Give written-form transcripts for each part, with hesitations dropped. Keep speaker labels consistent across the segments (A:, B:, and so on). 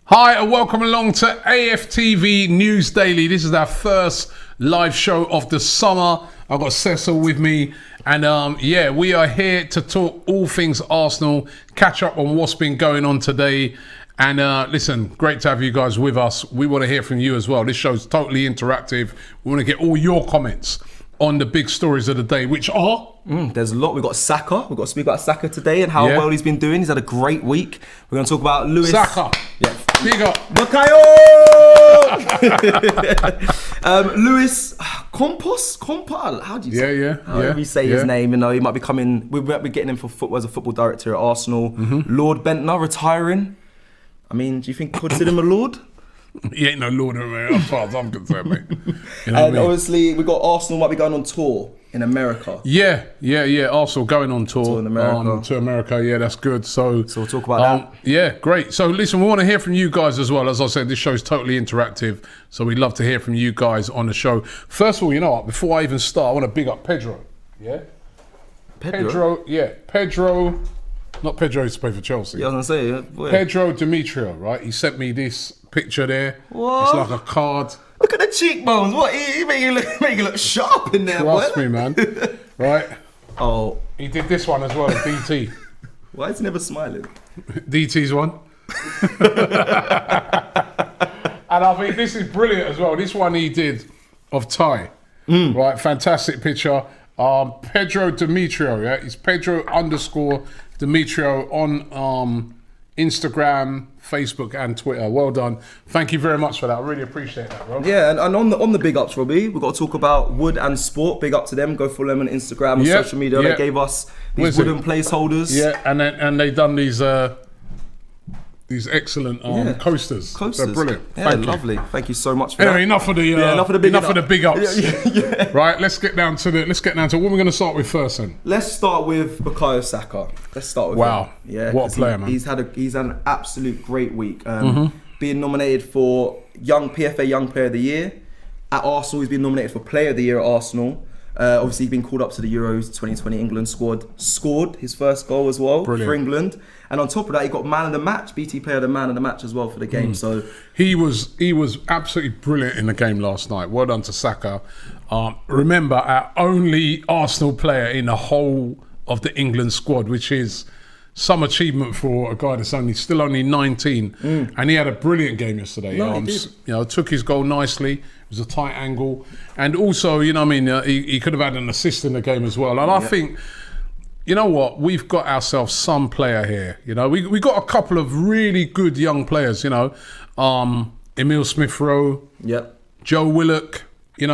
A: Hi and welcome along to AFTV News Daily. This is our first live show of the summer. I've got Cecil with me and we are here to talk all things Arsenal, catch up on what's been going on today. And listen, great to have you guys with us. We want to hear from you as well. This show's totally interactive. We want to get all your comments on the big stories of the day, which are...
B: there's a lot. We've got Saka. We've got to speak about Saka today and how well he's been doing. He's had a great week. We're going to talk about Lewis.
A: Saka.
B: Yeah.
A: Big up.
B: Bakayo! Lewis Campos? How do you say However you say his name, you know, he might be coming. We might be getting him for as a football director at Arsenal. Lord Bentner retiring. I mean, do you think consider him a lord?
A: He ain't no lord of me, as far as I'm concerned, mate. You know
B: and
A: what I mean?
B: obviously, we got Arsenal might be going on tour in America.
A: Yeah. Arsenal going on tour
B: in America.
A: To America. Yeah, that's good. So
B: we'll talk about that.
A: Yeah, great. So listen, we want to hear from you guys as well. As I said, this show is totally interactive. So we'd love to hear from you guys on the show. First of all, you know what? Before I even start, I want to big up Pedro. Yeah? Pedro. Not Pedro used to play for Chelsea.
B: Yeah, I was going to say.
A: Pedro Demetrio, right? He sent me this picture there.
B: What?
A: It's like a card.
B: Look at the cheekbones. What? He make you look sharp in there,
A: Trust
B: boy.
A: me, man. Right?
B: Oh.
A: He did this one as well, DT.
B: Why is he never smiling?
A: DT's one. And I think this is brilliant as well. This one he did of Ty. Right? Fantastic picture. Pedro Demetrio, yeah? It's Pedro_Demetrio on Instagram, Facebook and Twitter. Well done. Thank you very much for that. I really appreciate that, Rob.
B: Yeah, and on the big ups, Robbie, we've got to talk about Wood and Sport. Big up to them. Go follow them on Instagram and social media. They gave us these wooden placeholders.
A: Yeah, and they done these excellent coasters. They're brilliant.
B: Yeah, lovely. Thank you so much for
A: that.
B: Anyway,
A: enough of the big ups. Yeah. Right, let's get down to what we're going to start with first then.
B: Let's start with Bukayo Saka. Let's start with him. Yeah,
A: what a player, man.
B: He's had an absolute great week. Being nominated for PFA Young Player of the Year at Arsenal. He's been nominated for Player of the Year at Arsenal. Obviously, he's been called up to the Euros 2020 England squad. Scored his first goal as well for England. And on top of that, he got man of the match, BT Player of the Man of the Match as well for the game. So
A: he was absolutely brilliant in the game last night. Well done to Saka. Remember, our only Arsenal player in the whole of the England squad, which is some achievement for a guy that's still only 19. And he had a brilliant game yesterday.
B: No, he did.
A: Took his goal nicely. It was a tight angle. And also, he could have had an assist in the game as well. And I think, you know what? We've got ourselves some player here. You know, we got a couple of really good young players, Emile Smith-Rowe, Joe Willock, we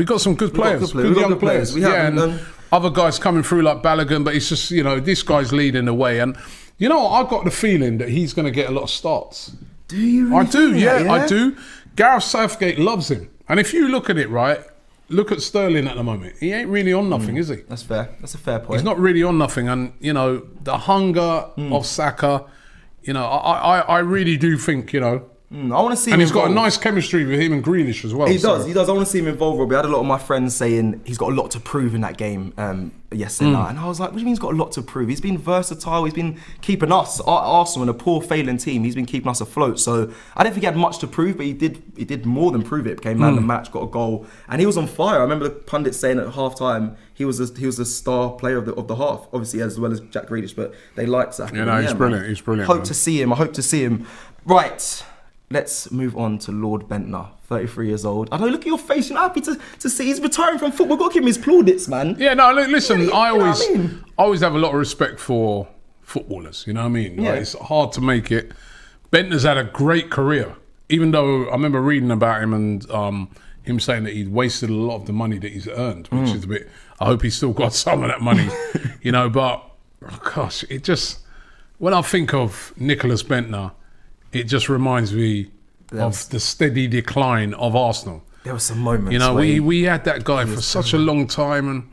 A: got some good players, good young players. And other guys coming through like Balogun, but it's just, this guy's leading the way. And, I've got the feeling that he's going to get a lot of starts.
B: Do you really
A: I do, I do. Gareth Southgate loves him. And if you look at it, right, look at Sterling at the moment. He ain't really on nothing, is he?
B: That's fair. That's a fair point.
A: He's not really on nothing. And, the hunger of Saka, I really do think, I
B: want to see him
A: and he's
B: involved.
A: got a nice chemistry with him and Grealish as well.
B: He does. I want to see him involved, Robbie. I had a lot of my friends saying he's got a lot to prove in that game yesterday night. And I was like, what do you mean he's got a lot to prove? He's been versatile. He's been keeping us, Arsenal, and a poor failing team. He's been keeping us afloat. So I didn't think he had much to prove, but he did more than prove it. Became man of the match, got a goal. And he was on fire. I remember the pundits saying at half-time, he was the star player of the half, obviously, as well as Jack Grealish, but they liked Saka.
A: He's brilliant. He's brilliant.
B: I hope to see him. Right. Let's move on to Lord Bentner, 33 years old. I know, look at your face. You're happy to see he's retiring from football. We've got to give him his plaudits, man.
A: Yeah, no, listen, I always have a lot of respect for footballers, you know what I mean?
B: Yeah.
A: Like, it's hard to make it. Bentner's had a great career, even though I remember reading about him and him saying that he'd wasted a lot of the money that he's earned, which is a bit, I hope he's still got some of that money, but gosh, it just, when I think of Nicholas Bentner, it just reminds me of the steady decline of Arsenal.
B: There were some moments.
A: We had that guy for such a long time and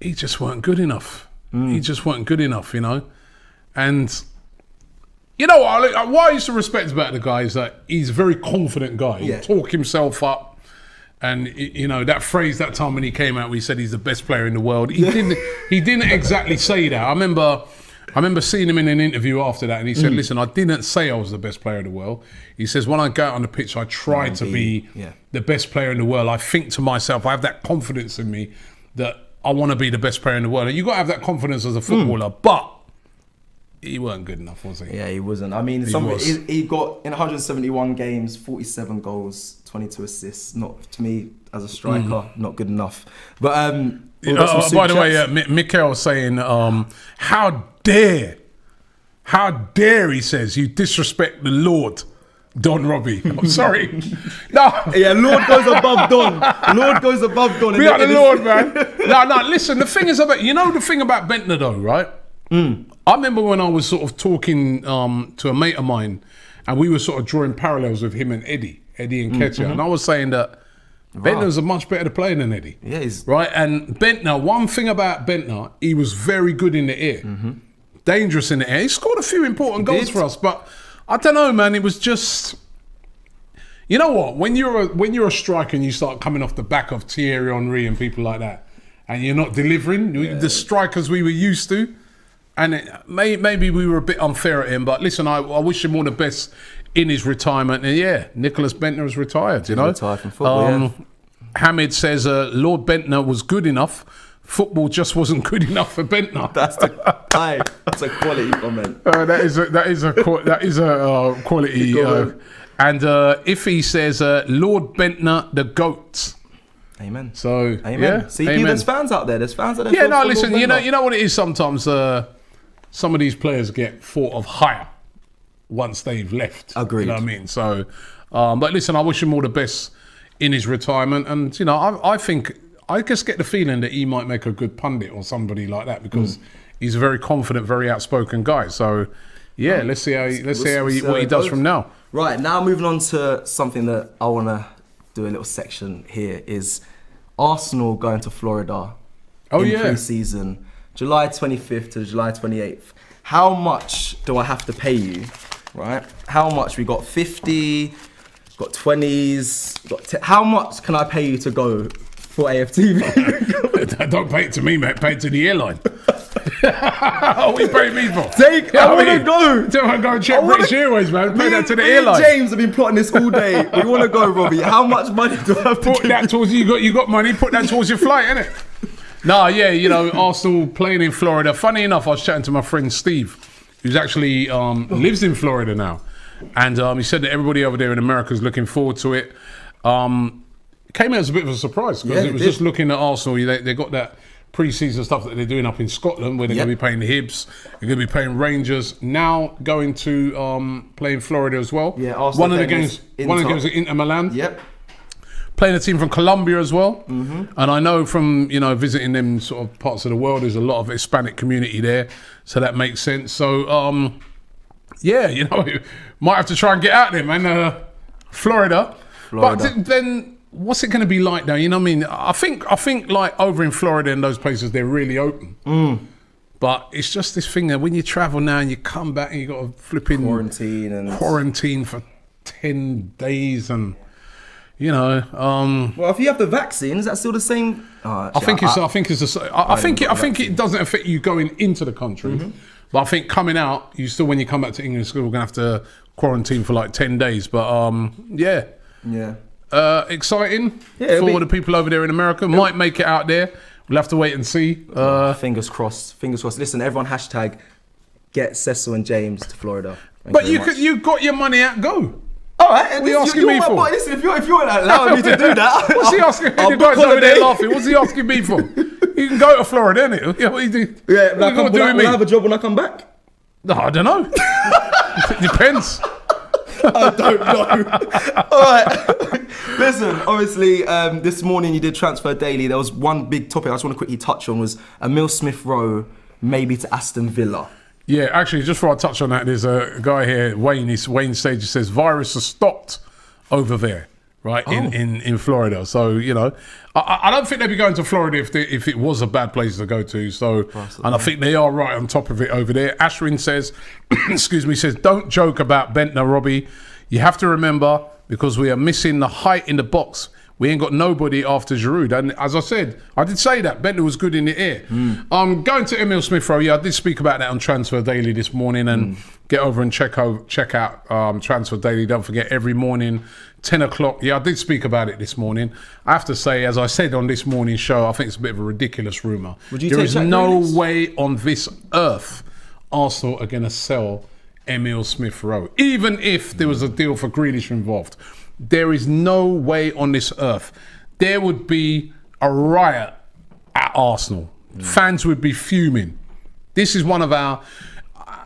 A: he just weren't good enough. He just weren't good enough, And, what I used to respect about the guy is that he's a very confident guy. He'll talk himself up. And, that phrase that time when he came out, we said he's the best player in the world. He didn't exactly say that. I remember I remember seeing him in an interview after that, and he said, listen, I didn't say I was the best player in the world. He says, when I go out on the pitch, I try to be the best player in the world. I think to myself, I have that confidence in me that I want to be the best player in the world. And you got to have that confidence as a footballer, but he weren't good enough, was he?
B: Yeah, he wasn't. I mean, he got in 171 games, 47 goals, 22 assists. Not to me as a striker, not good enough. But
A: by the way, Mikel was saying, how dare, he says, you disrespect the Lord, Don Robbie. I'm sorry. No.
B: Yeah, Lord goes above Don. Lord goes above Don.
A: We are the Lord, man. No, listen, the thing is about, the thing about Bentner though, right? I remember when I was sort of talking to a mate of mine, and we were sort of drawing parallels with him and Eddie and Ketcher, and I was saying that Bentner was a much better player than Eddie.
B: Yeah, he's...
A: Right, and Bentner, one thing about Bentner, he was very good in the air. Dangerous in the air. He scored a few important goals for us, but I don't know, man, it was just... You know what? When you're a striker and you start coming off the back of Thierry Henry and people like that, and you're not delivering, the strikers we were used to, and maybe we were a bit unfair at him, but listen, I wish him all the best in his retirement. And Nicholas Bentner has retired,
B: Retired from football,
A: Hamid says, Lord Bentner was good enough. Football just wasn't good enough for Bentner.
B: That's a quality comment.
A: That is a quality. And if he says, Lord Bentner, the GOAT.
B: Amen.
A: So,
B: amen. See, there's fans out there. There's fans out there.
A: Yeah, no, listen, you know what it is sometimes? Some of these players get thought of higher once they've left.
B: Agreed.
A: You know what I mean? So, but listen, I wish him all the best in his retirement. And, I think, I just get the feeling that he might make a good pundit or somebody like that, because he's a very confident, very outspoken guy. So, let's see what he does from now.
B: Right, now moving on to something that I want to do a little section here is Arsenal going to Florida in pre-season, July 25th to July 28th. How much do I have to pay you, right? How much? We got 50, got 20s, how much can I pay you to go for AFTV?
A: Don't pay it to me, mate. Pay it to the airline. What you paying me for?
B: I want to go.
A: Don't want to go and check British Airways, man. Pay that to the airline.
B: James have been plotting this all day. We want to go, Robbie. How much money do I have to
A: put that towards you got money, put that towards your flight, innit? No, Arsenal playing in Florida. Funny enough, I was chatting to my friend Steve, who's actually lives in Florida now. And he said that everybody over there in America is looking forward to it. Came out as a bit of a surprise, because it was just looking at Arsenal. They got that pre-season stuff that they're doing up in Scotland, where they're going to be playing the Hibs, they're going to be playing Rangers. Now going to play in Florida as well.
B: Yeah, Arsenal.
A: One of the games at Inter Milan.
B: Yep.
A: Playing a team from Colombia as well. And I know from visiting them sort of parts of the world, there's a lot of Hispanic community there, so that makes sense. So might have to try and get out there, man. Florida. But then. What's it going to be like now? You know what I mean? I think like over in Florida and those places, they're really open. But it's just this thing that when you travel now and you come back and you got to flipping quarantine for 10 days, and
B: well, if you have the vaccine, is that still the same?
A: I think it doesn't affect you going into the country, but I think coming out, you still, when you come back to England, we're gonna have to quarantine for like 10 days. But exciting for the people over there in America. Might make it out there. We'll have to wait and see.
B: Fingers crossed. Listen, everyone, hashtag get Cecil and James to Florida.
A: But you got your money out. Go.
B: All right.
A: What are you asking me for?
B: Listen, if you're allowing me to do that,
A: what's he asking? The guys over there laughing. What's he asking me for? You can go to Florida, innit? What you do?
B: Yeah, will I have a job when I come back?
A: No, I don't know. It depends.
B: I don't know. All right. Listen, obviously, this morning you did Transfer Daily. There was one big topic I just want to quickly touch on, was Emile Smith-Rowe maybe to Aston Villa.
A: Yeah, actually, just before I touch on that, there's a guy here, Wayne Stage, says virus has stopped over there, right, in Florida. So, I don't think they'd be going to Florida if it was a bad place to go to. So, and I think they are right on top of it over there. Ashwin says, says, don't joke about Bentner, Robbie. You have to remember, because we are missing the height in the box, We ain't got nobody after Giroud. And as I said, I did say that. Bentley was good in the air. Going to Emile Smith-Rowe, I did speak about that on Transfer Daily this morning, and get over and check out Transfer Daily. Don't forget, every morning, 10 o'clock. Yeah, I did speak about it this morning. I have to say, as I said on this morning's show, I think it's a bit of a ridiculous rumour. There is no way on this earth Arsenal are going to sell Emile Smith-Rowe. Even if there was a deal for Grealish involved, there is no way on this earth. There would be a riot at Arsenal. Fans would be fuming. This is one of our...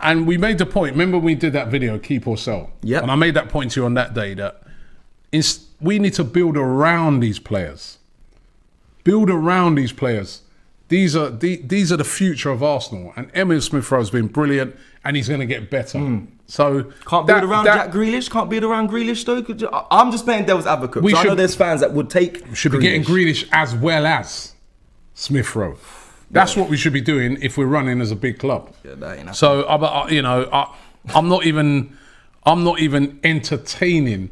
A: And we made the point, remember we did that video, Keep or Sell?
B: Yep.
A: And I made that point to you on that day that we need to build around these players. Build around these players. These are the future of Arsenal. And Emile Smith-Rowe has been brilliant, and he's going to get better. So
B: can't build around Jack Grealish. Can't build around Grealish though. I'm just playing devil's advocate. I know there's fans that would take.
A: Should be getting Grealish as well as Smith-Rowe. That's what we should be doing if we're running as a big club.
B: Yeah, that ain't
A: so I'm not even entertaining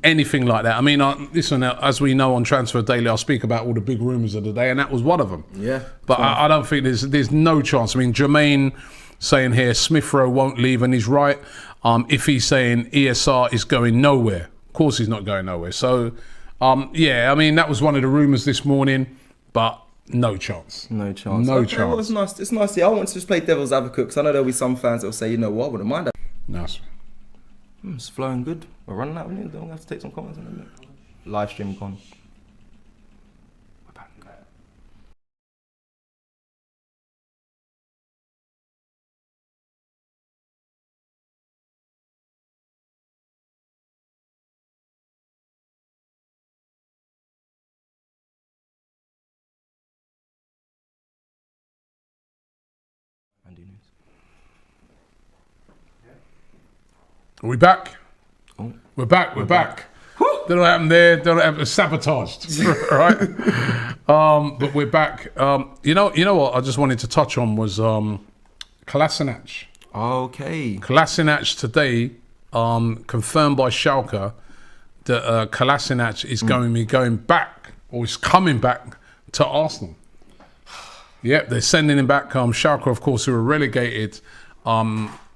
A: anything like that. I mean, listen, as we know on Transfer Daily, I'll speak about all the big rumours of the day, and that was one of them.
B: Yeah.
A: But I don't think there's no chance. I mean, Jermaine saying here Smith-Rowe won't leave, and he's right. If he's saying ESR is going nowhere, of course he's not going nowhere. So, yeah, I mean, that was one of the rumours this morning, but no chance.
B: No chance.
A: No
B: chance. Well, it's nice. It's nice. I want to just play devil's advocate because I know there'll be some fans that will say, you know what, I wouldn't mind that.
A: Nice.
B: It's flowing good. We're running out of it. Don't have to take some comments in a minute. Live stream gone. We're back.
A: Are we back?
B: Oh.
A: We're back. Don't know what happened there. Don't know what happened. Sabotaged, right? But we're back. You know what? I just wanted to touch on was Kolasinac.
B: Okay.
A: Kolasinac today, confirmed by Schalke that Kolasinac is going back, or is coming back to Arsenal. Yep, they're sending him back. Schalke, of course, who were relegated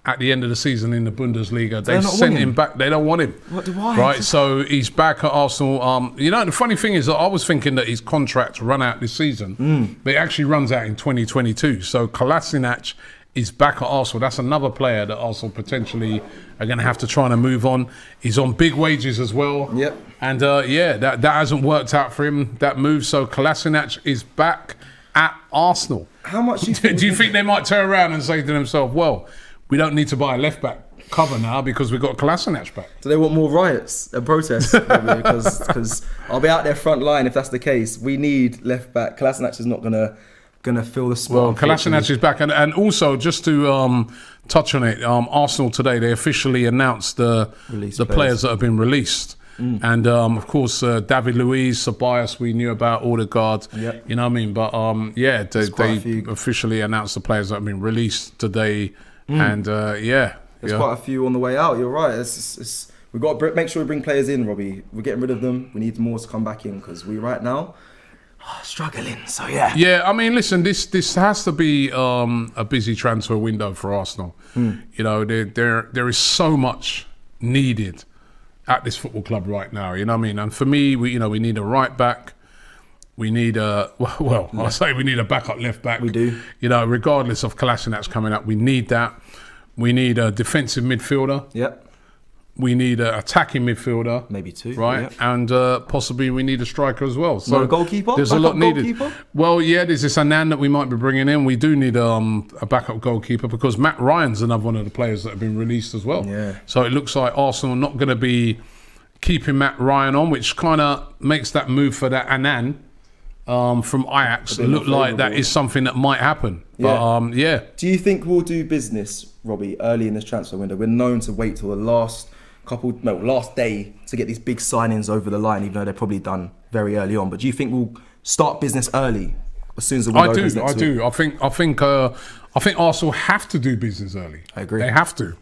A: at the end of the season in the Bundesliga. They sent him back. They don't want him.
B: Why?
A: Right, so he's back at Arsenal. The funny thing is that I was thinking that his contract run out this season, but it actually runs out in 2022. So Kolasinac is back at Arsenal. That's another player that Arsenal potentially are going to have to try and move on. He's on big wages as well.
B: Yep.
A: And that hasn't worked out for him, that move. So Kolasinac is back at Arsenal.
B: How much
A: do you think they might turn around and say to themselves, well, we don't need to buy a left-back cover now because we've got Kolasinac back?
B: Do they want more riots and protests? Because I'll be out there front line if that's the case. We need left-back. Kolasinac is not gonna fill the spot.
A: Well, Kolasinac is back. And also, just to touch on it, Arsenal today, they officially announced the players that have been released. And of course, David Luiz, Ceballos, we knew about Odegaard. Yep. You know what I mean? But they officially announced the players that have been released today. And there's
B: quite a few on the way out. You're right. We've got to make sure we bring players in, Robbie. We're getting rid of them. We need more to come back in because we right now are struggling. So yeah.
A: Yeah, I mean, listen, this has to be a busy transfer window for Arsenal. You know, there is so much needed at this football club right now. You know what I mean? And for me, we need a right back. We need I say we need a backup left back.
B: We do.
A: You know, regardless of Kolasinac coming up, we need that. We need a defensive midfielder.
B: Yep.
A: We need an attacking midfielder.
B: Maybe two.
A: Right.
B: Yep.
A: And possibly we need a striker as well. So
B: a goalkeeper?
A: There's a lot needed. Well, yeah, there's this Anand that we might be bringing in. We do need a backup goalkeeper because Matt Ryan's another one of the players that have been released as well.
B: Yeah.
A: So it looks like Arsenal are not going to be keeping Matt Ryan on, which kind of makes that move for that Anand from Ajax look like that is something that might happen.
B: Yeah.
A: But
B: Do you think we'll do business, Robbie, early in this transfer window? We're known to wait till the last day to get these big signings over the line, even though they're probably done very early on. But do you think we'll start business early as soon as the window opens next week?
A: I think Arsenal have to do business early.
B: I agree.
A: They have to.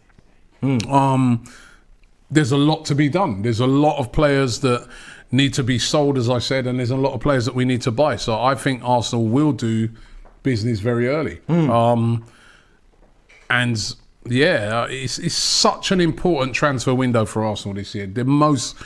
A: There's a lot to be done. There's a lot of players that need to be sold, as I said, and there's a lot of players that we need to buy. So I think Arsenal will do business very early. And yeah, it's such an important transfer window for Arsenal this year. The most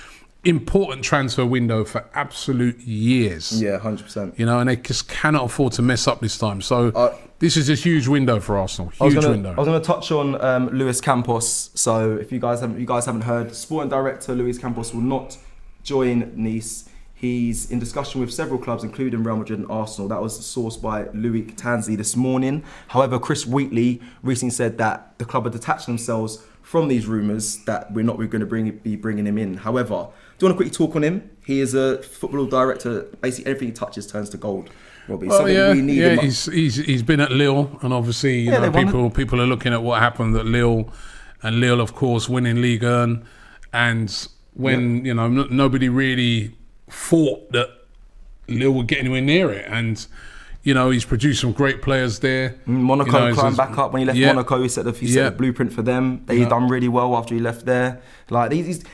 A: important transfer window for absolute years.
B: Yeah, 100%.
A: You know, and they just cannot afford to mess up this time. So this is a huge window for Arsenal. Huge window.
B: I was going to touch on Luis Campos. So if you guys haven't heard, Sporting Director Luis Campos will not join Nice. He's in discussion with several clubs, including Real Madrid and Arsenal. That was sourced by Loic Tanzi this morning. However, Chris Wheatley recently said that the club are detaching themselves from these rumours that we're not going to be bringing him in. However, do you want to quickly talk on him? He is a football director. Basically, everything he touches turns to gold. Robbie.
A: Oh, he's been at Lille, and obviously, you know, people are looking at what happened at Lille, and Lille, of course, winning Ligue 1, and when you know nobody really thought that Lille would get anywhere near it, and you know he's produced some great players there.
B: Monaco climbed back up when he left Monaco. He set the blueprint for them. They done really well after he left there. Like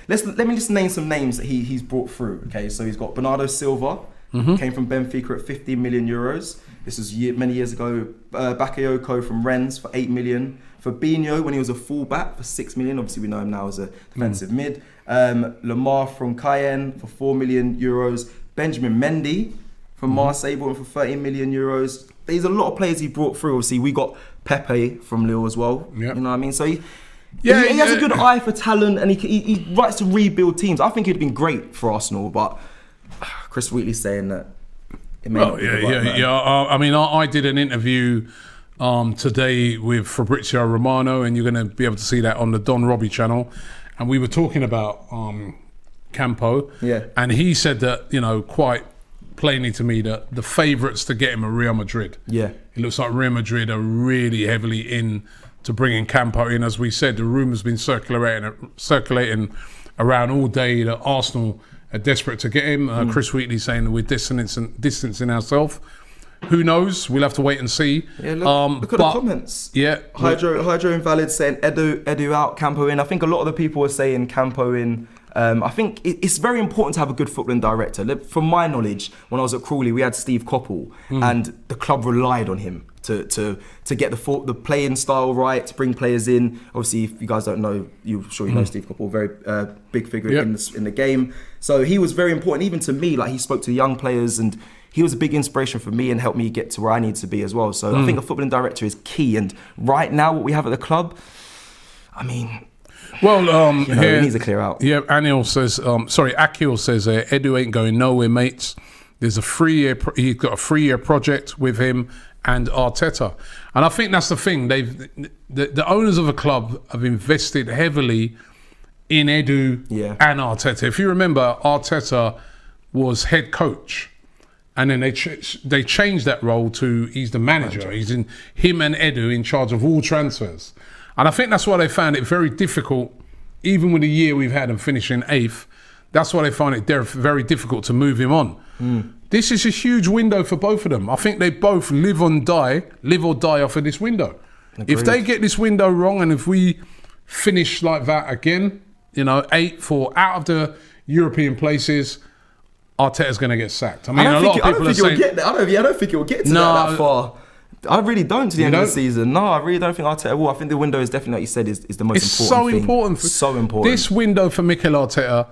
B: let me just name some names that he's brought through. Okay, so he's got Bernardo Silva, came from Benfica at 15 million euros. This was many years ago. Bakayoko from Rennes for 8 million. Fabinho when he was a fullback for 6 million. Obviously we know him now as a defensive mid. Lamar from Cayenne for 4 million euros. Benjamin Mendy from Marseille bought him for 13 million euros. There's a lot of players he brought through. Obviously we got Pepe from Lille as well. Yep. You know what I mean? So he has a good eye for talent, and he likes to rebuild teams. I think he'd been great for Arsenal, but Chris Wheatley's saying that. I mean, I did an interview today with Fabrizio Romano, and you're going to be able to see that on the Don Robbie channel. And we were talking about Campo, and he said that, you know, quite plainly to me that the favourites to get him are Real Madrid. Yeah, it looks like Real Madrid are really heavily in to bringing Campo in. As we said, the rumour's been circulating around all day that Arsenal are desperate to get him. Chris Wheatley saying that we're distancing ourselves. Who knows? We'll have to wait and see. Yeah, look at the comments. Yeah, Hydro Invalid saying Edu out, Campo in. I think a lot of the people are saying Campo in. I think it's very important to have a good footballing director. From my knowledge, when I was at Crawley, we had Steve Coppell, and the club relied on him to get the playing style right, to bring players in. Obviously, if you guys don't know, you're sure you know Steve Coppell, very big figure in the game. So he was very important, even to me. Like, he spoke to the young players, and he was a big inspiration for me and helped me get to where I need to be as well. So I think a footballing director is key. And right now, what we have at the club, I mean, he needs to clear out.
A: Yeah, Akil says, Edu ain't going nowhere, mates. There's a 3-year, he's got a 3-year project with him and Arteta. And I think that's the thing. The owners of the club have invested heavily in Edu and Arteta. If you remember, Arteta was head coach. And then they changed that role to he's the manager. He's him and Edu in charge of all transfers. And I think that's why they found it very difficult, even with the year we've had and finishing 8th, that's why they find it very difficult to move him on. This is a huge window for both of them. I think they both live or die off of this window. Agreed. If they get this window wrong, and if we finish like that again, you know, 8th or out of the European places, Arteta's going to get sacked. I mean, a lot of people are saying...
B: I don't think it will get to that far. I really don't to the end of the season. No, I really don't think Arteta will. I think the window is definitely, like you said, is the most important thing.
A: So important. This window for Mikel Arteta,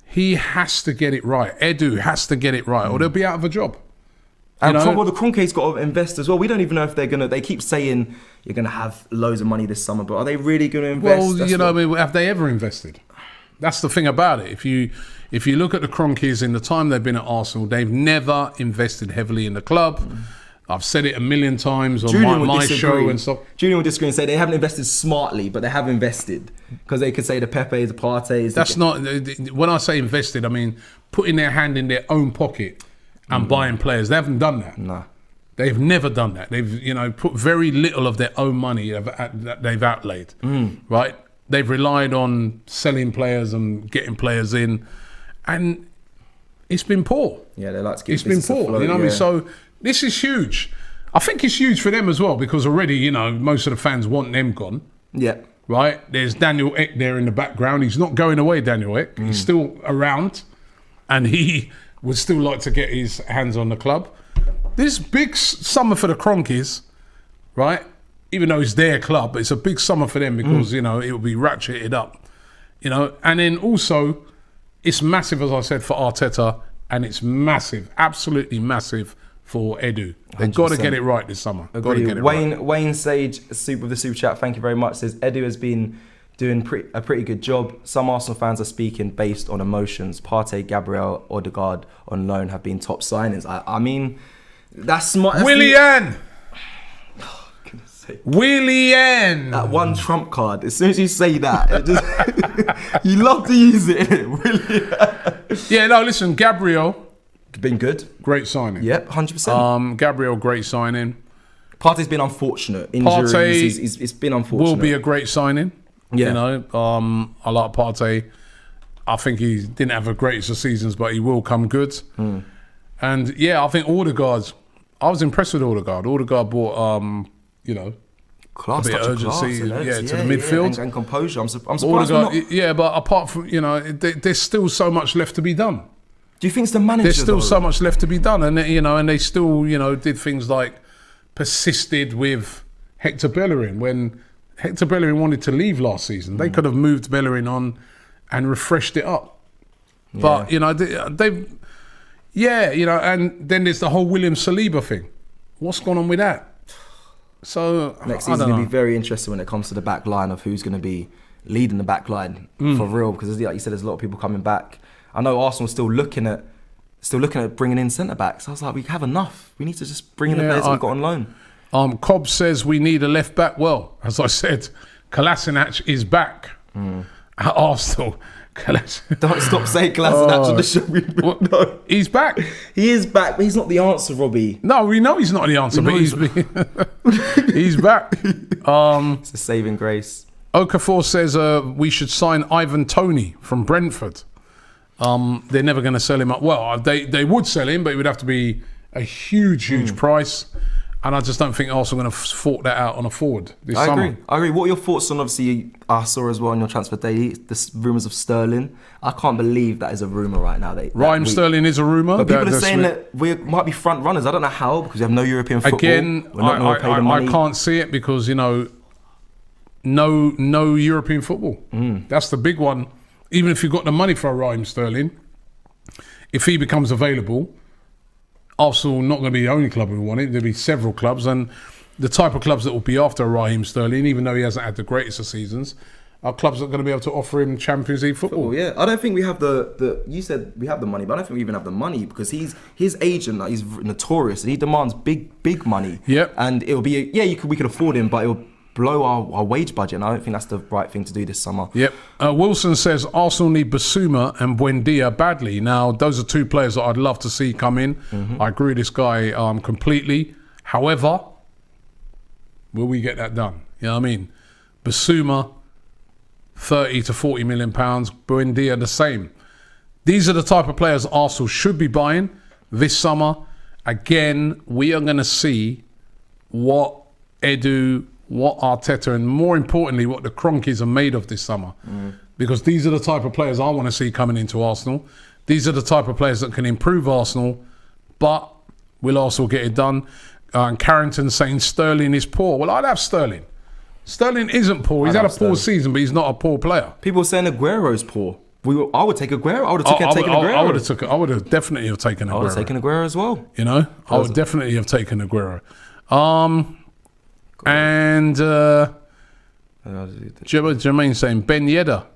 A: he has to get it right. Edu has to get it right, or they'll be out of a job.
B: And the Kroenke's got to invest as well. We don't even know if they're going to... They keep saying you're going to have loads of money this summer, but are they really going to invest?
A: Well, have they ever invested? That's the thing about it. If you look at the Kroenkes in the time they've been at Arsenal, they've never invested heavily in the club. I've said it a million times on my show and stuff.
B: Julian would disagree and say they haven't invested smartly, but they have invested. Because they could say the Pepes, the Partes.
A: That's not... When I say invested, I mean putting their hand in their own pocket and buying players. They haven't done that.
B: No.
A: They've never done that. They've put very little of their own money that they've outlaid. Right? They've relied on selling players and getting players in, and it's been poor.
B: Yeah, they like to keep
A: It's been poor. Afloat, you know what I mean? So this is huge. I think it's huge for them as well, because already, most of the fans want them gone.
B: Yeah.
A: Right? There's Daniel Ek there in the background. He's not going away, Daniel Ek. He's still around. and he would still like to get his hands on the club. This big summer for the Cronkies, right? Even though it's their club, but it's a big summer for them because, it will be ratcheted up, And then also, it's massive, as I said, for Arteta, and it's massive, absolutely massive for Edu. They've got to get it right this summer. Got to get it right.
B: Wayne Sage, with the super chat, thank you very much, says Edu has been doing a pretty good job. Some Arsenal fans are speaking based on emotions. Partey, Gabriel, Odegaard on loan have been top signings. I mean, that's smart.
A: Willian! Willian!
B: That one trump card. As soon as you say that, you love to use it. Willian.
A: Yeah, no, listen, Gabriel.
B: Been good.
A: Great signing.
B: Yep, 100%.
A: Gabriel, great signing.
B: Partey's been unfortunate. Injuries,
A: Partey
B: it's been unfortunate.
A: Will be a great signing.
B: Yeah.
A: I like Partey. I think he didn't have the greatest of seasons, but he will come good. And yeah, I think Odegaard, I was impressed with Odegaard. Odegaard brought,
B: class,
A: a bit of urgency to the midfield.
B: And composure. I'm surprised.
A: Odegaard, but apart from, there's still so much left to be done.
B: Do you think it's the manager?
A: There's still so much left to be done. And, and they still, did things like persisted with Hector Bellerin when Hector Bellerin wanted to leave last season. They could have moved Bellerin on and refreshed it up. But, they've... Yeah, and then there's the whole William Saliba thing. What's going on with that? So,
B: next season's going to be very interesting when it comes to the back line of who's going to be leading the back line for real. Because like you said, there's a lot of people coming back. I know Arsenal's still looking at bringing in centre-backs. I was like, we have enough. We need to just bring in the players we've got on loan.
A: Cobb says we need a left-back. Well, as I said, Kolasinac is back at Arsenal.
B: Don't stop saying Kolasinac on the show. No.
A: He's back.
B: He is back, but he's not the answer, Robbie.
A: No, we know he's not the answer, but he's back.
B: It's a saving grace.
A: Okafor says we should sign Ivan Toney from Brentford. They're never going to sell him up. Well, they would sell him, but it would have to be a huge price. And I just don't think Arsenal are going to fork that out on a forward this summer.
B: I agree. What are your thoughts on, obviously, I saw as well on your transfer day, the rumours of Sterling. I can't believe that is a rumour right now.
A: Raheem Sterling is a rumour.
B: But people are saying that we might be front runners. I don't know how, because we have no European football.
A: Again, I can't see it because, no European football. That's the big one. Even if you've got the money for a Raheem Sterling, if he becomes available, Arsenal not going to be the only club who want it. There'll be several clubs, and the type of clubs that will be after Raheem Sterling, even though he hasn't had the greatest of seasons, are clubs that are going to be able to offer him Champions League football.
B: Yeah, I don't think we have you said we have the money, but I don't think we even have the money because his agent, he's notorious and he demands big money.
A: Yep.
B: And it'll be we could afford him, but it'll blow our wage budget, and I don't think that's the right thing to do this summer.
A: Yep. Wilson says Arsenal need Basuma and Buendia badly. Now, those are two players that I'd love to see come in. I agree with this guy completely. However, will we get that done? You know what I mean? Basuma, 30 to 40 million pounds. Buendia, the same. These are the type of players Arsenal should be buying this summer. Again, we are going to see what Arteta, and more importantly, what the Cronkies are made of this summer. Because these are the type of players I want to see coming into Arsenal. These are the type of players that can improve Arsenal, but will also get it done. And Carrington saying Sterling is poor. Well, I'd have Sterling. Sterling isn't poor. He's had a poor season, but he's not a poor player.
B: People are saying Aguero's poor. I would take Aguero. I would have taken Aguero.
A: I would have definitely have taken Aguero. I would have taken
B: Aguero as well.
A: I would definitely have taken Aguero. And Jermaine saying Ben Yedder.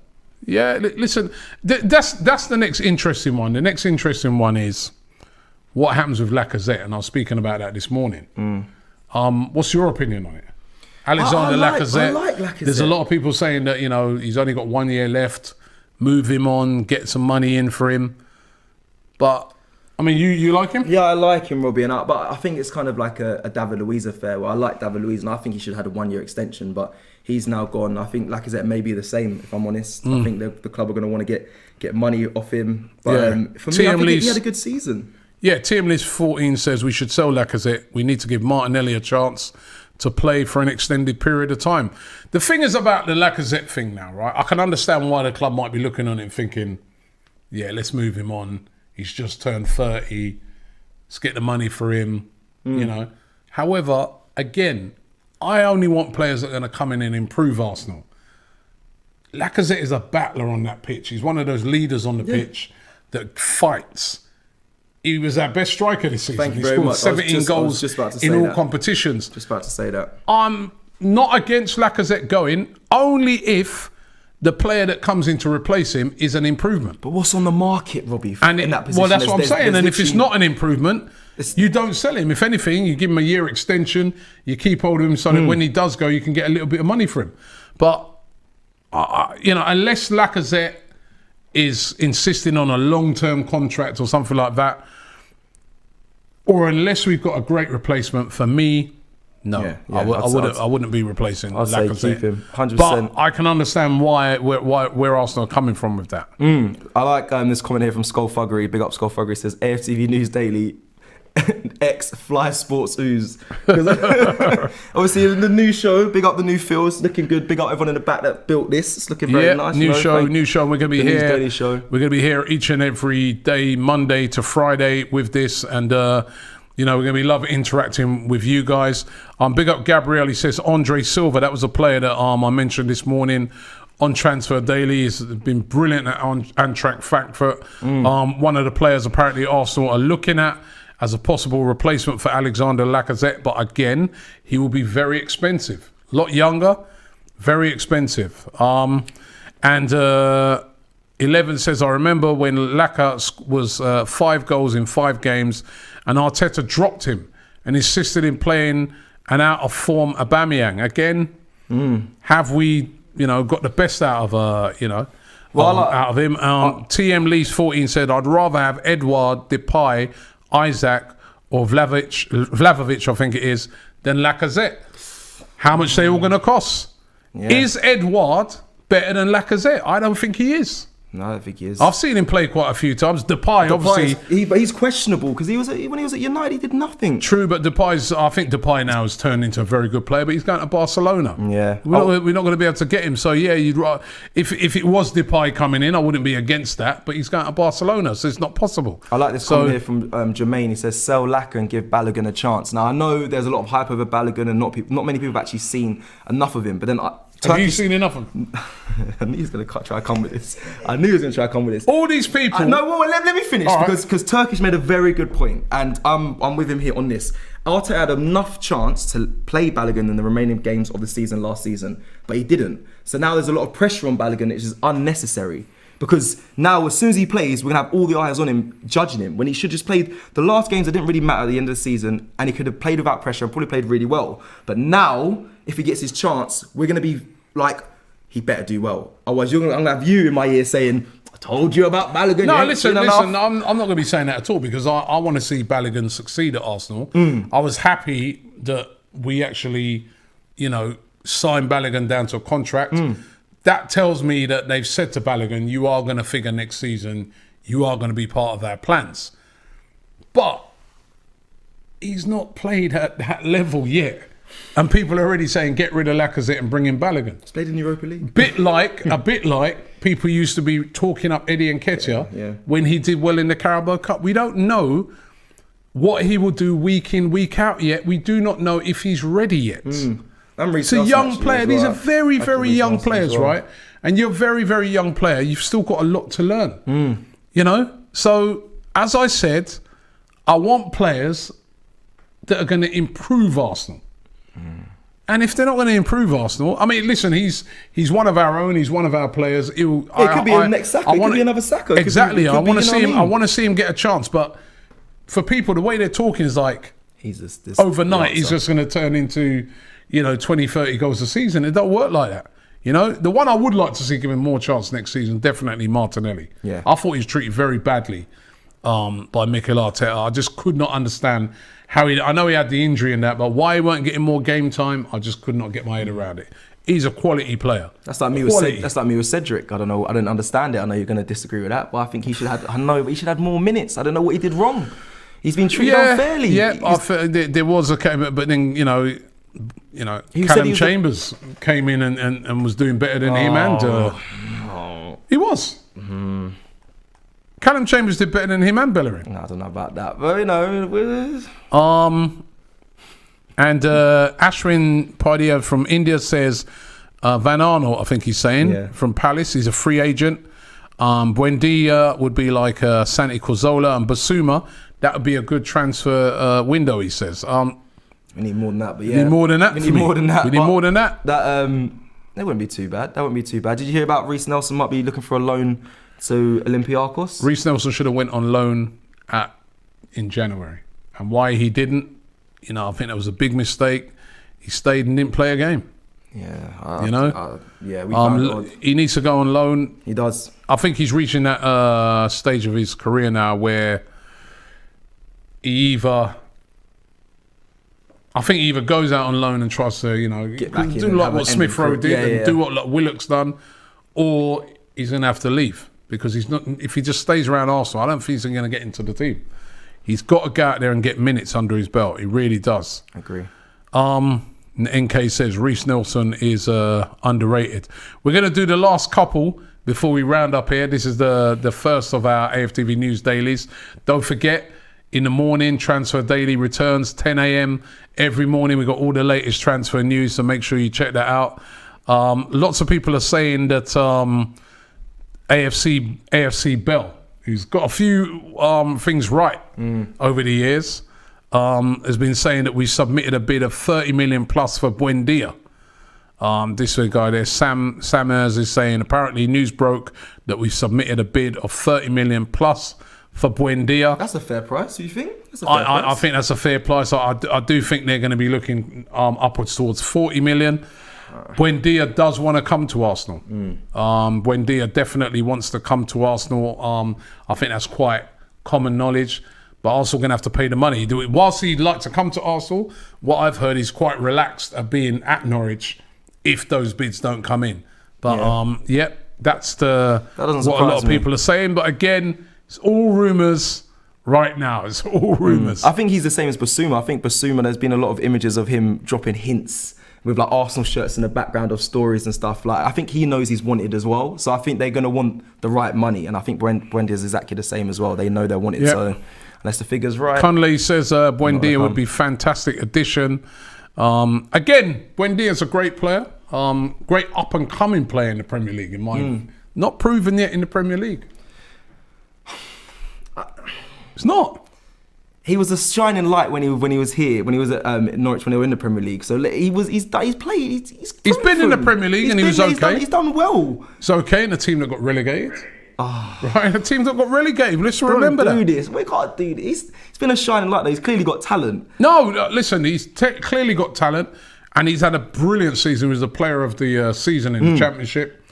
A: Yeah, listen, that's the next interesting one. The next interesting one is what happens with Lacazette, and I was speaking about that this morning. What's your opinion on it? Alexander Lacazette. I like Lacazette. There's a lot of people saying that he's only got 1 year left. Move him on, get some money in for him. But I mean, you like him?
B: Yeah, I like him, Robbie. But I think it's kind of like a David Luiz affair. Well, I like David Luiz, and I think he should have had a 1 year extension. But he's now gone. I think Lacazette may be the same, if I'm honest. I think the club are going to want to get money off him. But for me, I think he had a good season.
A: Yeah, TM 14 says we should sell Lacazette. We need to give Martinelli a chance to play for an extended period of time. The thing is about the Lacazette thing now, right? I can understand why the club might be looking on it and thinking, yeah, let's move him on. He's just turned 30. Let's get the money for him, you know. However, again, I only want players that are going to come in and improve Arsenal. Lacazette is a battler on that pitch. He's one of those leaders on the pitch that fights. He was our best striker this season.
B: Thank you
A: he
B: very
A: scored
B: much.
A: 17 goals in all competitions.
B: Just about to say that.
A: I'm not against Lacazette going, only if the player that comes in to replace him is an improvement.
B: But what's on the market, Robbie, in that position?
A: Well, that's what I'm saying. And if it's not an improvement, you don't sell him. If anything, you give him a year extension, you keep hold of him so that when he does go, you can get a little bit of money for him. But, you know, unless Lacazette is insisting on a long-term contract or something like that, or unless we've got a great replacement, for me, no, I wouldn't be replacing Lacazette.
B: I'd say keep him, 100%.
A: But I can understand where Arsenal are coming from with that.
B: I like this comment here from Skullfuggery. Big up Skullfuggery. Says AFTV News Daily. X Fly Sports Ooze. Obviously, the new show. Big up the new Phils. Looking good. Big up everyone in the back that built this. It's looking very nice.
A: New show. We're gonna be here.
B: Daily show.
A: We're gonna be here each and every day, Monday to Friday, with this, and you know, we're going to be loving interacting with you guys. Big up Gabriel. He says Andre Silva. That was a player that I mentioned this morning on Transfer Daily. He's been brilliant at Eintracht Frankfurt. One of the players apparently Arsenal are looking at as a possible replacement for Alexander Lacazette. But again, he will be very expensive. A lot younger, very expensive. And 11 says, I remember when Lacazette was 5 goals in 5 games and Arteta dropped him and insisted in playing an out-of-form Aubameyang. Again, have we, you know, got the best out of, out of him? TM Lees 14 said, I'd rather have Edouard, Depay, Isaac or Vlahovic, I think it is, than Lacazette. How much are they all going to cost? Yeah. Is Edouard better than Lacazette? I don't think he is.
B: No, I don't think he is.
A: I've seen him play quite a few times. Depay obviously...
B: But he's questionable because when he was at United, he did nothing.
A: True, but I think Depay now has turned into a very good player, but he's going to Barcelona.
B: Yeah.
A: We're not going to be able to get him. So, yeah, if it was Depay coming in, I wouldn't be against that, but he's going to Barcelona, so it's not possible.
B: I like this comment here from Jermaine. He says, sell Lacazette and give Balogun a chance. Now, I know there's a lot of hype over Balogun and not many people have actually seen enough of him, but then...
A: Have you seen enough of him?
B: I knew he was going to try to come with this.
A: All these people...
B: Let me finish, because Turkish made a very good point, and I'm with him here on this. Arteta had enough chance to play Balogun in the remaining games of the season last season, but he didn't. So now there's a lot of pressure on Balogun, which is unnecessary. Because now, as soon as he plays, we're going to have all the eyes on him, judging him, when he should just played... The last games that didn't really matter at the end of the season, and he could have played without pressure and probably played really well. But now, if he gets his chance, we're going to be like, he better do well. Otherwise, I'm going to have you in my ear saying, I told you about Balogun.
A: No, listen, I'm not going to be saying that at all, because I want to see Balogun succeed at Arsenal. I was happy that we actually, signed Balogun down to a contract. That tells me that they've said to Balogun, you are going to figure next season, you are going to be part of our plans. But he's not played at that level yet. And people are already saying, get rid of Lacazette and bring in Balogun.
B: He's played in Europa League.
A: A bit like people used to be talking up Eddie Nketiah when he did well in the Carabao Cup. We don't know what he will do week in, week out yet. We do not know if he's ready yet. It's a young player. These are very, very young players, right? And you're a very, very young player. You've still got a lot to learn. So, as I said, I want players that are going to improve Arsenal. And if they're not going to improve Arsenal, I mean, listen, he's one of our own. He's one of our players. It
B: could be a next Saka. It could be another Saka.
A: Exactly. I want to see him. I want to see him get a chance. But for people, the way they're talking is like overnight he's just going to turn into 20, 30 goals a season. It don't work like that. The one I would like to see given more chance next season, definitely Martinelli.
B: Yeah.
A: I thought he was treated very badly by Mikel Arteta. I just could not understand how I know he had the injury and that, but why he weren't getting more game time, I just could not get my head around it. He's a quality player.
B: That's like me with Cedric. I don't know. I didn't understand it. I know you're going to disagree with that, but I think he should have more minutes. I don't know what he did wrong. He's been treated unfairly.
A: Yeah, there was a but then Callum Chambers came in and was doing better than him, and he was. Callum Chambers did better than him and Bellerin.
B: No, I don't know about that, but you know,
A: And Ashwin Pardia from India says Van Arnold, I think he's saying, from Palace. He's a free agent. Buendia would be like Santi Cazorla, and Basuma. That would be a good transfer window, he says.
B: We need more than that, but
A: We need more than that.
B: We need more than that.
A: We need more than that.
B: That wouldn't be too bad. Did you hear about Reece Nelson might be looking for a loan to Olympiacos?
A: Reece Nelson should have went on loan in January. And why he didn't, I think that was a big mistake. He stayed and didn't play a game.
B: Yeah.
A: He needs to go on loan.
B: He does.
A: I think he's reaching that stage of his career now where he either goes out on loan and tries to,
B: get back
A: do like what Smith Rowe did and do what Willock's done, or he's going to have to leave because he's not. If he just stays around Arsenal, I don't think he's going to get into the team. He's got to go out there and get minutes under his belt. He really does.
B: I agree.
A: NK says Reece Nelson is underrated. We're going to do the last couple before we round up here. This is the first of our AFTV News Dailies. Don't forget, in the morning, Transfer Daily returns 10 a.m. every morning. We've got all the latest transfer news, so make sure you check that out. Lots of people are saying that AFC Bell, who's got a few things right over the years, has been saying that we submitted a bid of 30 million plus for Buendia. This guy there, Sam Ers, is saying apparently news broke that we submitted a bid of 30 million plus for Buendia.
B: That's a fair price, do you think?
A: I think that's a fair price. I do think they're going to be looking upwards towards 40 million. Buendia does want to come to Arsenal. Buendia definitely wants to come to Arsenal. I think that's quite common knowledge. But Arsenal going to have to pay the money. Whilst he'd like to come to Arsenal, what I've heard is quite relaxed at being at Norwich if those bids don't come in. But that's what a lot of people are saying. But again, it's all rumours right now. It's all rumours.
B: I think he's the same as Basuma. I think Basuma, there's been a lot of images of him dropping hints with like Arsenal shirts in the background of stories and stuff. Like, I think he knows he's wanted as well. So I think they're going to want the right money. And I think Buendia is exactly the same as well. They know they're wanted.
A: Yep.
B: So unless the figure's right.
A: Conley says Buendia would be fantastic addition. Again, Buendia's a great player. Great up-and-coming player in the Premier League, in my opinion. Not proven yet in the Premier League. It's not.
B: He was a shining light when he was here, when he was at Norwich, when they were in the Premier League. So he's played.
A: He's been in the Premier League and he was okay.
B: He's done well.
A: It's okay in the team that got relegated. Right, the team that got relegated. Let's remember that.
B: We can't do this. He's been a shining light. He's clearly got talent.
A: No, listen, he's clearly got talent, and he's had a brilliant season. He was the player of the season in the Championship.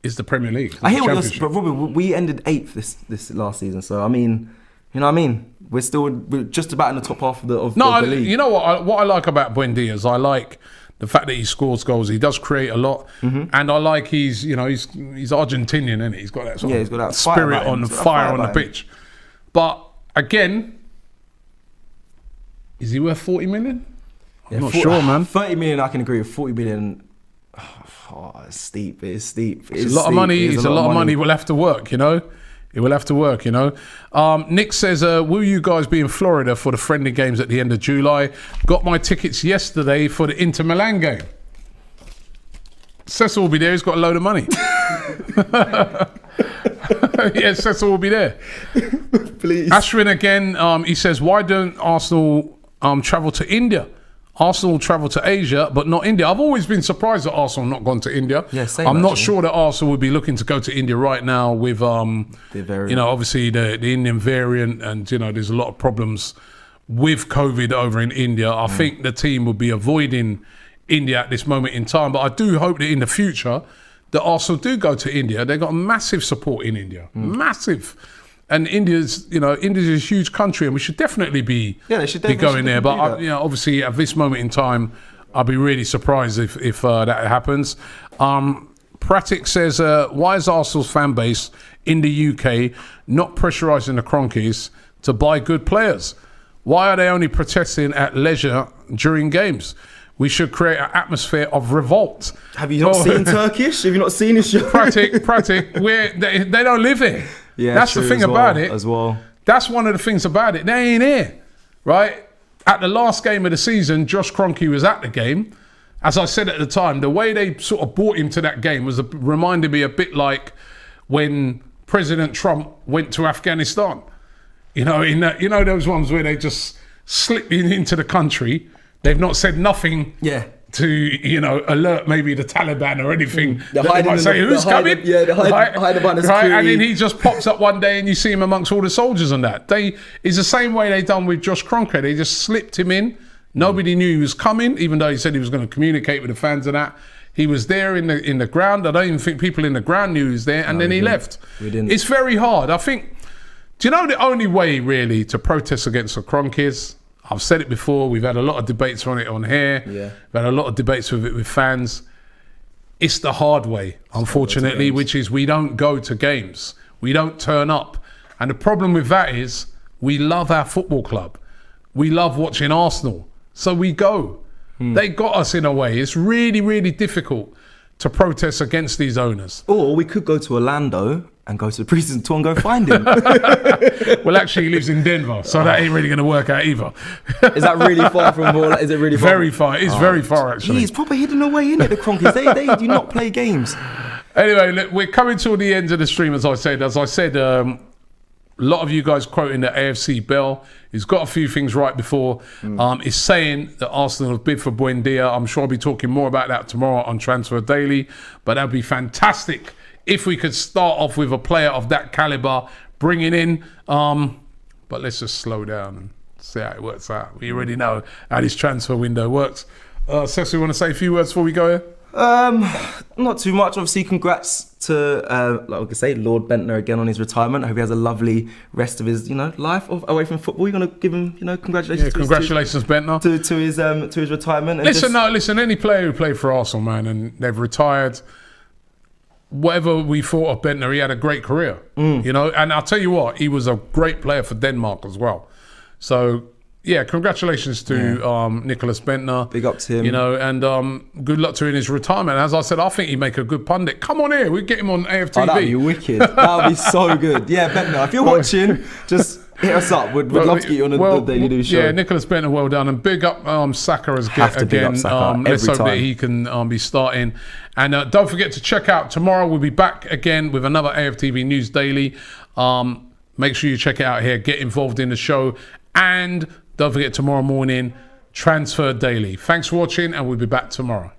A: It's the Premier League.
B: I hear what you're saying, but Robert, we ended 8th this last season. So I mean, you know what I mean? We're just about in the top half of the league.
A: You know what I like about Buendia is I like the fact that he scores goals. He does create a lot, and I like he's Argentinian, isn't he? He's got that sort
B: he's got that
A: spirit on the fire on the pitch. But again, is he worth 40 million? I'm not sure, man.
B: 30 million, I can agree with. 40 million, it's steep. It's steep.
A: It's a lot of money. It's a lot of money. We'll have to work, It will have to work, Nick says, will you guys be in Florida for the friendly games at the end of July? Got my tickets yesterday for the Inter Milan game. Cecil will be there. He's got a load of money. Yeah, Cecil will be there.
B: Please.
A: Ashwin again, he says, why don't Arsenal travel to India? Arsenal travel to Asia, but not India. I've always been surprised that Arsenal not gone to India.
B: Yeah, same.
A: I'm not sure that Arsenal would be looking to go to India right now with, obviously the Indian variant, and there's a lot of problems with COVID over in India. I think the team would be avoiding India at this moment in time, but I do hope that in the future that Arsenal do go to India. They've got massive support in India, massive. And India's a huge country, and we should definitely be going there. But obviously, at this moment in time, I'll be really surprised if that happens. Pratik says, "Why is Arsenal's fan base in the UK not pressurising the Cronkies to buy good players? Why are they only protesting at leisure during games? We should create an atmosphere of revolt."
B: Have you not seen Turkish? Have you not seen this show?
A: Pratik, they don't live here.
B: Yeah,
A: that's the
B: true
A: thing
B: as well,
A: about it.
B: as well.
A: That's one of the things about it. They ain't here, right? At the last game of the season, Josh Kroenke was at the game. As I said at the time, the way they sort of brought him to that game reminded me a bit like when President Trump went to Afghanistan. You know, those ones where they just slip into the country. They've not said nothing.
B: Yeah.
A: To alert maybe the Taliban or anything.
B: They're
A: They might say, who's coming?
B: Yeah, they're hiding behind the security.
A: And then he just pops up one day and you see him amongst all the soldiers and that. It's the same way they done with Josh Kroenke. They just slipped him in. Nobody knew he was coming, even though he said he was going to communicate with the fans and that. He was there in the ground. I don't even think people in the ground knew he was there. And then he left.
B: We didn't.
A: It's very hard. I think, do you know the only way really to protest against the Kroenke is? I've said it before. We've had a lot of debates on it on here.
B: Yeah.
A: We've had a lot of debates with it with fans. It's the hard way, unfortunately, which is we don't go to games. We don't turn up. And the problem with that is we love our football club. We love watching Arsenal. So we go. They got us in a way. It's really, really difficult to protest against these owners.
B: Or we could go to Orlando and go to the preseason tour and go find him.
A: Well, actually, he lives in Denver, so that ain't really going to work out either.
B: Is that really far from Orlando? Is it really far?
A: Very far. It's very far, actually.
B: He's proper hidden away, innit, the Kroenkes? They do not play games.
A: Anyway, look, we're coming to the end of the stream, as I said. A lot of you guys quoting the AFC Bell. He's got a few things right before. He's saying that Arsenal have bid for Buendia. I'm sure I'll be talking more about that tomorrow on Transfer Daily. But that'd be fantastic if we could start off with a player of that caliber, bringing in. But let's just slow down and see how it works out. We already know how this transfer window works. Cecil, you want to say a few words before we go here?
B: Not too much. Obviously, congrats to, like I could say, Lord Bentner again on his retirement. I hope he has a lovely rest of his, life away from football. You're gonna give him, congratulations.
A: Yeah, congratulations, Bentner,
B: to his retirement. And
A: listen. Any player who played for Arsenal, man, and they've retired. Whatever we thought of Bentner, he had a great career. And I'll tell you what, he was a great player for Denmark as well. So. Yeah, congratulations to Nicholas Bentner.
B: Big up to him.
A: And good luck to him in his retirement. As I said, I think he'd make a good pundit. Come on here, we'll get him on AFTV.
B: Oh, that'd be wicked. That'd be so good. Yeah, Bentner, if you're watching, just hit us up. We'd love to get you on the Daily News show.
A: Yeah, Nicholas Bentner, well done. And big up Saka again. Let's hope that he can be starting. And don't forget to check out tomorrow. We'll be back again with another AFTV News Daily. Make sure you check it out here. Get involved in the show. And don't forget tomorrow morning, Transfer Daily. Thanks for watching, and we'll be back tomorrow.